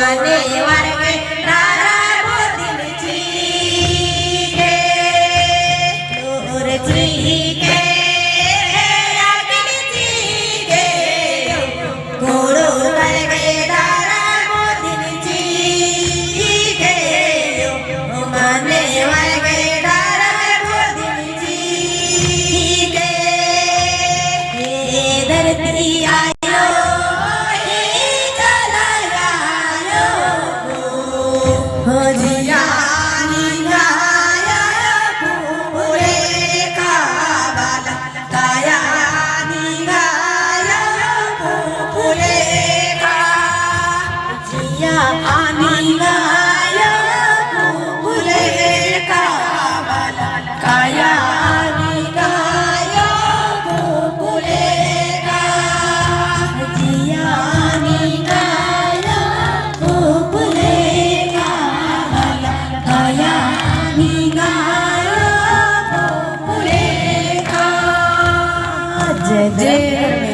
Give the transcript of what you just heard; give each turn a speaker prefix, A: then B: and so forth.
A: माने वर्गे तारा मोदींची गे लोरची गे रागिणीची गे गोडो वर्गे तारा मोदींची गे माने वर्गे तारा मोदींची गे हे धरती आयो हे जलायो हो जिया निघाया फुले काबाला काया निघाया फुले का जिया निघाया फुले काबाला काया निघाया फुले का जिया निघाया फुले काबाला काया निघाया फुले का जय जय